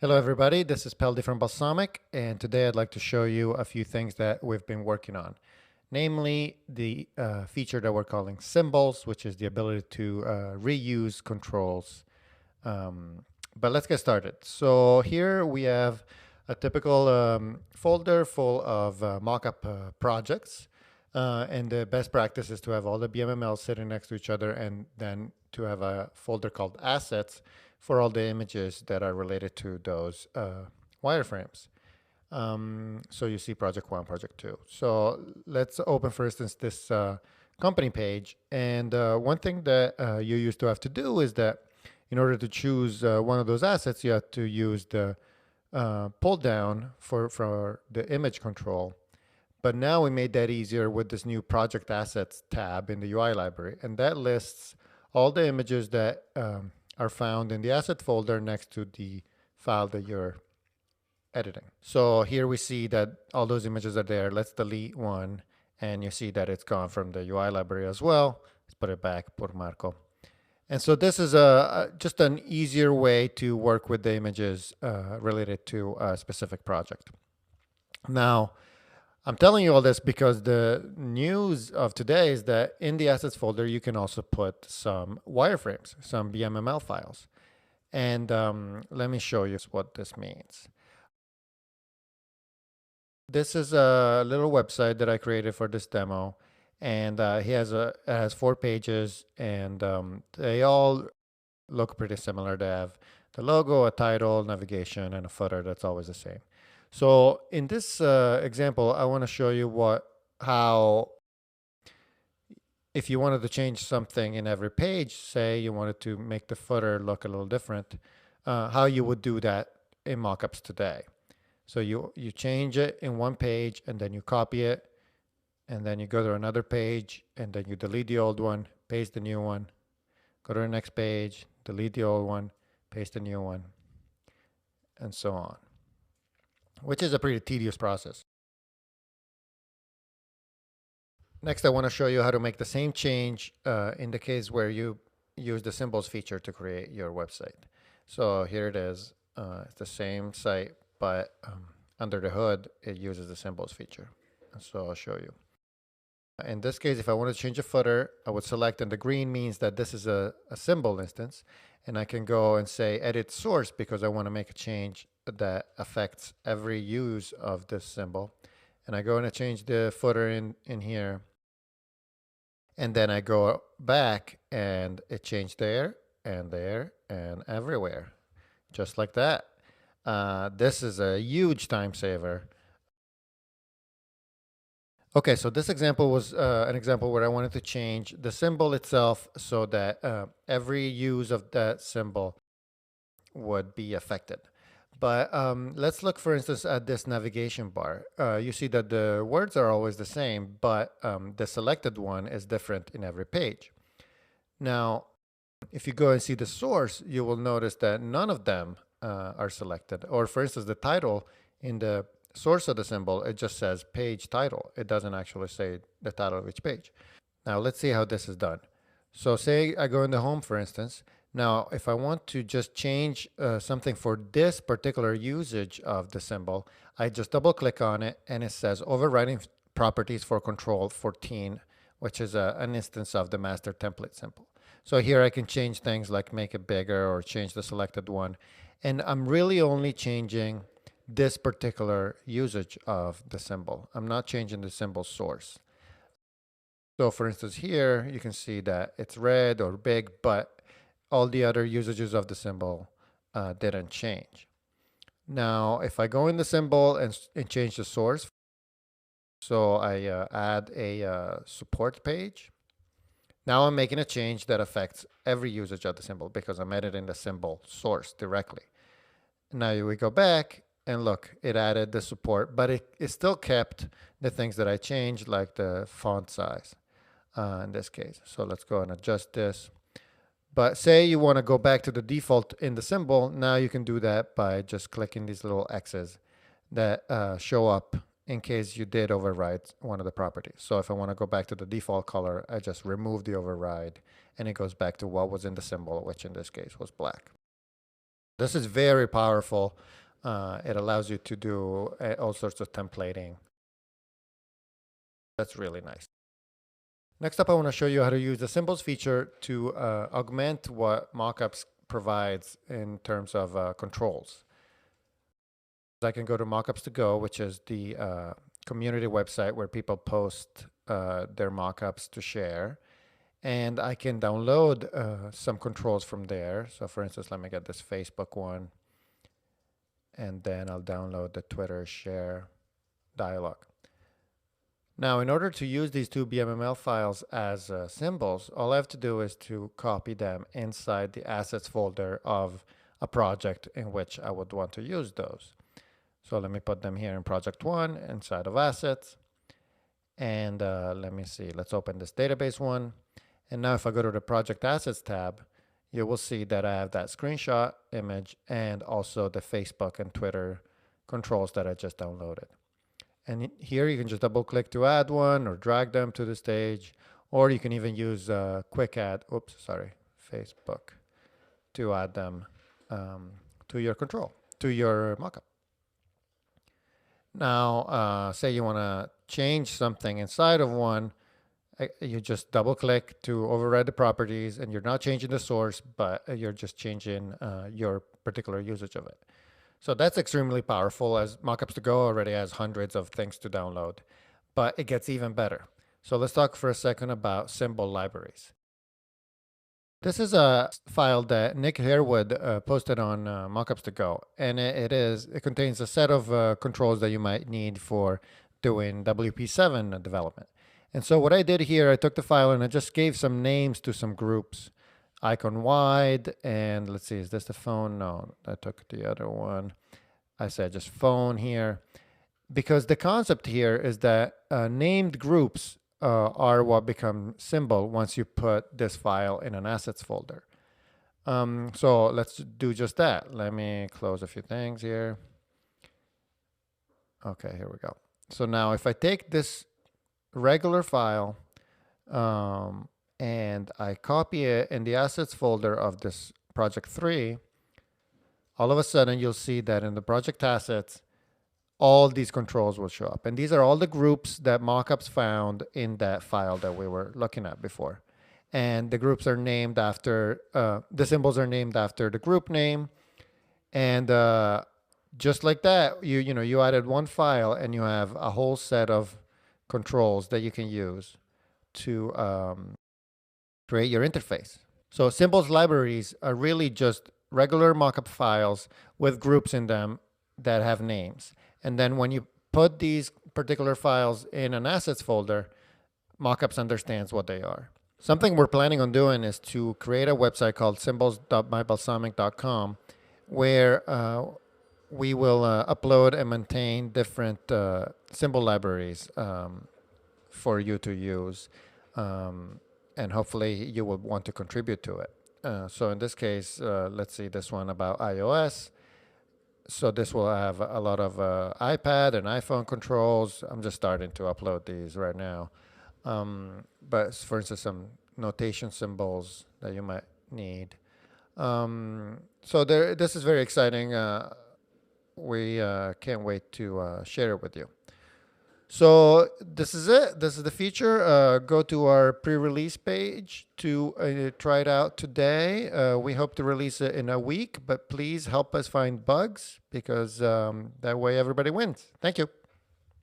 Hello everybody, this is Peldi from Balsamiq, and today I'd like to show you a few things that we've been working on. Namely, the feature that we're calling symbols, which is the ability to reuse controls. But let's get started. So here we have a typical folder full of mockup projects. And the best practice is to have all the BMMLs sitting next to each other and then to have a folder called assets for all the images that are related to those wireframes. So you see project one, project two. So let's open, for instance, this company page. And one thing that you used to have to do is that in order to choose one of those assets, you have to use the pull down for the image control. But now we made that easier with this new project assets tab in the UI library. And that lists all the images that are found in the asset folder next to the file that you're editing. So here we see that all those images are there. Let's delete one. And you see that it's gone from the UI library as well. Let's put it back, por Marco. And so this is just an easier way to work with the images related to a specific project. Now, I'm telling you all this because the news of today is that in the assets folder, you can also put some wireframes, some BMML files. And let me show you what this means. This is a little website that I created for this demo. And it has 4 pages, and they all look pretty similar. They have the logo, a title, navigation, and a footer that's always the same. So in this example, I want to show you how if you wanted to change something in every page, say you wanted to make the footer look a little different, how you would do that in mockups today. So you change it in one page, and then you copy it, and then you go to another page, and then you delete the old one, paste the new one, go to the next page, delete the old one, paste the new one, and so on, which is a pretty tedious process. Next, I want to show you how to make the same change in the case where you use the symbols feature to create your website. So here it is. It's the same site, but under the hood, it uses the symbols feature. So I'll show you. In this case, if I want to change a footer, I would select, and the green means that this is a symbol instance, and I can go and say edit source because I want to make a change that affects every use of this symbol. And I go and I change the footer in here, and then I go back and it changed there and everywhere, just like that. This is a huge time saver. Okay, so this example was an example where I wanted to change the symbol itself so that every use of that symbol would be affected. But let's look, for instance, at this navigation bar. You see that the words are always the same, but the selected one is different in every page. Now, if you go and see the source, you will notice that none of them are selected. Or for instance, the title in the source of the symbol, it just says page title. It doesn't actually say the title of each page. Now let's see how this is done. So say I go in the home, for instance. Now, if I want to just change something for this particular usage of the symbol, I just double click on it and it says overriding properties for control 14, which is an instance of the master template symbol. So here I can change things like make it bigger or change the selected one. And I'm really only changing this particular usage of the symbol. I'm not changing the symbol source. So for instance, here you can see that it's red or big, but all the other usages of the symbol didn't change. Now, if I go in the symbol and change the source, so I add a support page. Now I'm making a change that affects every usage of the symbol because I'm editing the symbol source directly. Now we go back and look, it added the support, but it still kept the things that I changed, like the font size in this case. So let's go and adjust this. But say you want to go back to the default in the symbol, now you can do that by just clicking these little X's that show up in case you did override one of the properties. So if I want to go back to the default color, I just remove the override and it goes back to what was in the symbol, which in this case was black. This is very powerful. It allows you to do all sorts of templating. That's really nice. Next up, I want to show you how to use the symbols feature to augment what mockups provides in terms of controls. I can go to Mockups to Go, which is the community website where people post their mockups to share. And I can download some controls from there. So for instance, let me get this Facebook one. And then I'll download the Twitter share dialog. Now, in order to use these two BMML files as symbols, all I have to do is to copy them inside the assets folder of a project in which I would want to use those. So let me put them here in project one inside of assets. And let me see, let's open this database one. And now if I go to the project assets tab, you will see that I have that screenshot image and also the Facebook and Twitter controls that I just downloaded. And here you can just double click to add one or drag them to the stage, or you can even use quick add, Facebook to add them to your control, to your mockup. Now, say you want to change something inside of one, you just double click to override the properties, and you're not changing the source, but you're just changing your particular usage of it. So that's extremely powerful, as Mockups to Go already has hundreds of things to download, but it gets even better. So let's talk for a second about symbol libraries. This is a file that Nick Harewood posted on Mockups to Go, and it contains a set of controls that you might need for doing WP7 development. And so what I did here, I took the file and I just gave some names to some groups. Icon wide, and let's see, is this the phone? No, I took the other one. I said just phone here, because the concept here is that named groups are what become symbol once you put this file in an assets folder. So let's do just that. Let me close a few things here. Okay, here we go. So now if I take this regular file and I copy it in the assets folder of this project 3, all of a sudden you'll see that in the project assets, all these controls will show up. And these are all the groups that mockups found in that file that we were looking at before. And the groups are named after, the symbols are named after the group name. And just like that, you added one file and you have a whole set of controls that you can use to create your interface. So symbols libraries are really just regular mockup files with groups in them that have names. And then when you put these particular files in an assets folder, mockups understands what they are. Something we're planning on doing is to create a website called symbols.mybalsamiq.com where we will upload and maintain different symbol libraries for you to use. And hopefully you will want to contribute to it. So in this case, let's see this one about iOS. So this will have a lot of iPad and iPhone controls. I'm just starting to upload these right now. But for instance, some notation symbols that you might need. So this is very exciting. We can't wait to share it with you. So this is it. This is the feature. Go to our pre-release page to try it out today. We hope to release it in a week, but please help us find bugs because that way everybody wins. Thank you.